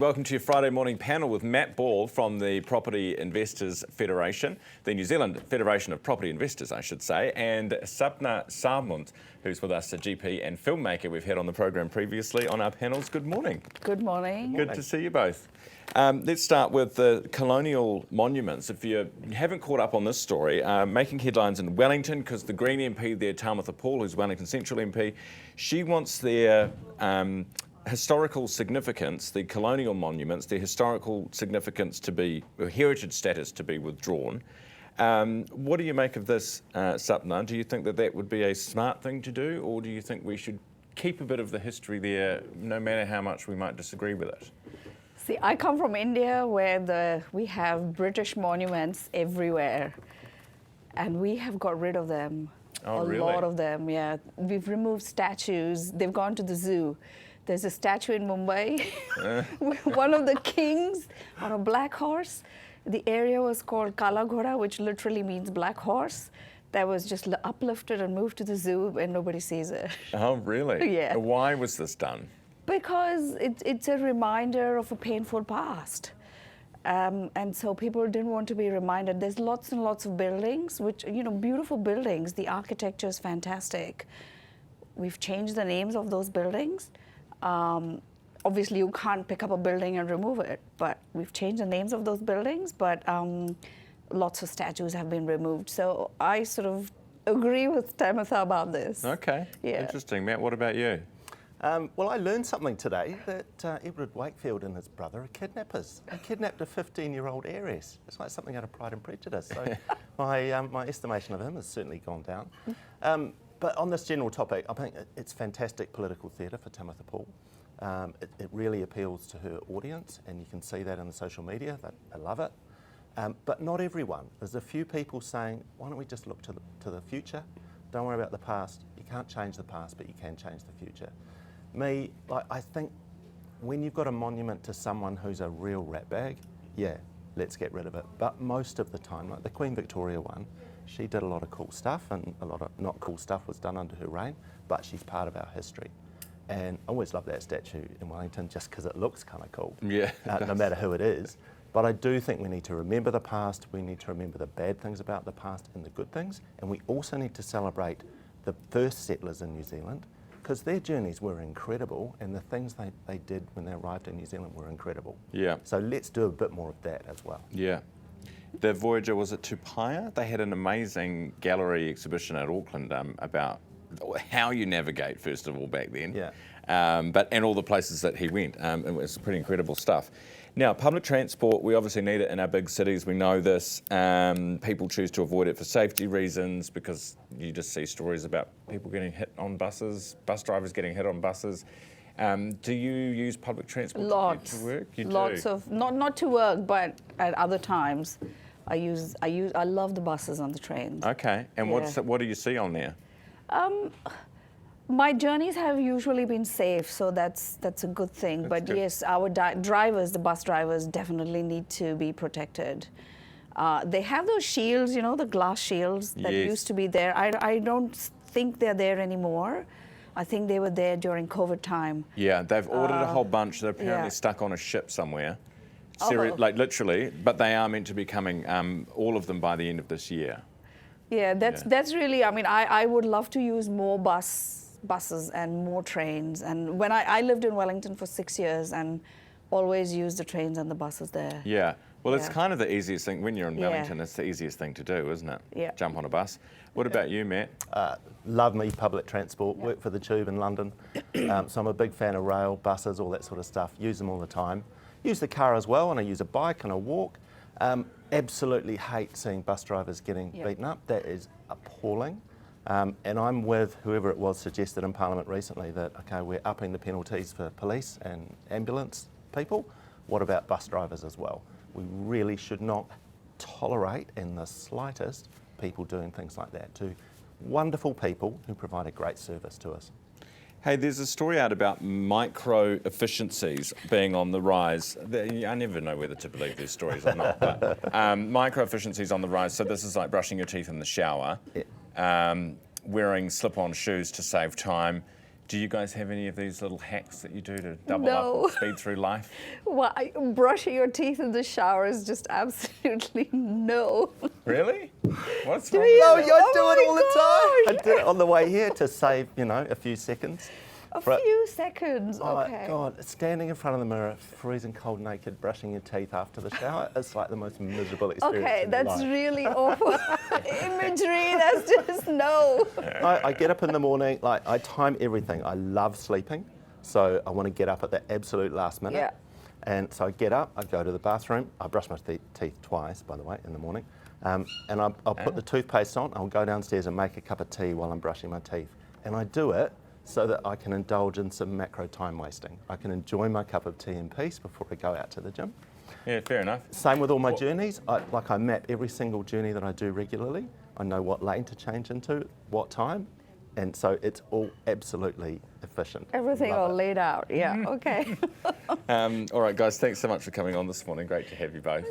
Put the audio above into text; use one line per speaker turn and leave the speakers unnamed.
Welcome to your Friday morning panel with Matt Ball from the Property Investors Federation, the New Zealand Federation of Property Investors, I should say, and Sapna, Samant, who's with us, a GP and filmmaker we've had on the program previously on our panels. Good morning.
Good morning.
Good to see you both. Let's start with the Colonial Monuments. If you haven't caught up on this story, making headlines in Wellington because the Green MP there, Tamitha Paul, who's Wellington Central MP, she wants their historical significance, the colonial monuments, their historical significance to be, or heritage status to be withdrawn. What do you make of this, Sapna? Do you think that that would be a smart thing to do, or do you think we should keep a bit of the history there, no matter how much we might disagree with it?
See, I come from India where we have British monuments everywhere, and we have got rid of them.
Oh, really?
A lot of them, yeah. We've removed statues. They've gone to the zoo. There's a statue in Mumbai, one of the kings on a black horse. The area was called Kala Ghoda, which literally means black horse. That was just uplifted and moved to the zoo, and nobody sees it.
Oh, really?
Yeah.
Why was this done?
Because it's a reminder of a painful past. And so people didn't want to be reminded. There's lots and lots of buildings, which, beautiful buildings. The architecture is fantastic. We've changed the names of those buildings. Obviously, you can't pick up a building and remove it, but we've changed the names of those buildings, but lots of statues have been removed. So I sort of agree with Tamitha about this.
Okay,
yeah.
Interesting. Matt, what about you?
Well, I learned something today that Edward Wakefield and his brother are kidnappers. They kidnapped a 15-year-old heiress. It's like something out of Pride and Prejudice. So my estimation of him has certainly gone down. But on this general topic, I think it's fantastic political theatre for Tamitha Paul. It really appeals to her audience, and you can see that in the social media. They love it. But not everyone. There's a few people saying, why don't we just look to the future? Don't worry about the past. You can't change the past, but you can change the future. I think when you've got a monument to someone who's a real ratbag, yeah, let's get rid of it. But most of the time, like the Queen Victoria one, she did a lot of cool stuff, and a lot of not cool stuff was done under her reign, but she's part of our history. And I always love that statue in Wellington just because it looks kind of cool,
Yeah,
no matter who it is. But I do think we need to remember the past, we need to remember the bad things about the past and the good things, and we also need to celebrate the first settlers in New Zealand, because their journeys were incredible, and the things they did when they arrived in New Zealand were incredible.
Yeah.
So let's do a bit more of that as well.
Yeah. The Voyager, was it Tupaia? They had an amazing gallery exhibition at Auckland about how you navigate, first of all, back then.
Yeah.
And all the places that he went. It was pretty incredible stuff. Now, public transport, we obviously need it in our big cities. We know this. People choose to avoid it for safety reasons because you just see stories about people getting hit on buses, bus drivers getting hit on buses. Do you use public transport
Lots.
to get to work? You
Lots
do.
of, not to work, but at other times. I love the buses and the trains.
Okay, and
Yeah.
what do you see on there?
My journeys have usually been safe, so that's a good thing. But
good.
yes, our drivers, the bus drivers, definitely need to be protected. They have those shields, the glass shields that
Yes.
used to be there. I don't think they're there anymore. I think they were there during COVID time.
Yeah, they've ordered a whole bunch. They're apparently
yeah.
stuck on a ship somewhere.
Oh.
Like literally, but they are meant to be coming, all of them by the end of this year.
Yeah, that's really, I would love to use more buses and more trains. And when I lived in Wellington for 6 years and always used the trains and the buses there.
Yeah, well, it's
Yeah.
kind of the easiest thing. When you're in
Yeah.
Wellington, it's the easiest thing to do, isn't it?
Yeah.
Jump on a bus. What about you, Matt?
Love me public transport, work for the Tube in London. So I'm a big fan of rail, buses, all that sort of stuff. Use them all the time. Use the car as well, and I use a bike and I walk. Absolutely hate seeing bus drivers getting beaten up. That is appalling. And I'm with whoever it was suggested in Parliament recently that, okay, we're upping the penalties for police and ambulance people. What about bus drivers as well? We really should not tolerate in the slightest people doing things like that to wonderful people who provide a great service to us.
Hey, there's a story out about microefficiencies being on the rise. I never know whether to believe these stories or not, but microefficiencies on the rise. So this is like brushing your teeth in the shower, wearing slip-on shoes to save time, Do you guys have any of these little hacks that you do to double
No.
up speed through life?
Well, brushing your teeth in the shower is just absolutely no.
Really? What's
Do
wrong?
you?
No, I
Oh
do it all the
my
time. I did it on the way here to save, a few seconds.
A
But-
few seconds,
Oh,
okay.
God, standing in front of the mirror, freezing cold naked, brushing your teeth after the shower, it's like the most miserable experience
Okay,
in your
that's
life.
really awful imagery. That's just no.
I get up in the morning, like I time everything. I love sleeping, so I want to get up at the absolute last minute.
Yeah.
And so I get up, I go to the bathroom. I brush my teeth twice, by the way, in the morning. And I'll put the toothpaste on. I'll go downstairs and make a cup of tea while I'm brushing my teeth. And I do it so that I can indulge in some macro time wasting. I can enjoy my cup of tea in peace before I go out to the gym.
Yeah, fair enough.
Same with all my journeys. I map every single journey that I do regularly. I know what lane to change into, what time, and so it's all absolutely efficient.
Everything
Love
all
it.
laid out. Yeah, okay.
All right, guys, thanks so much for coming on this morning. Great to have you both.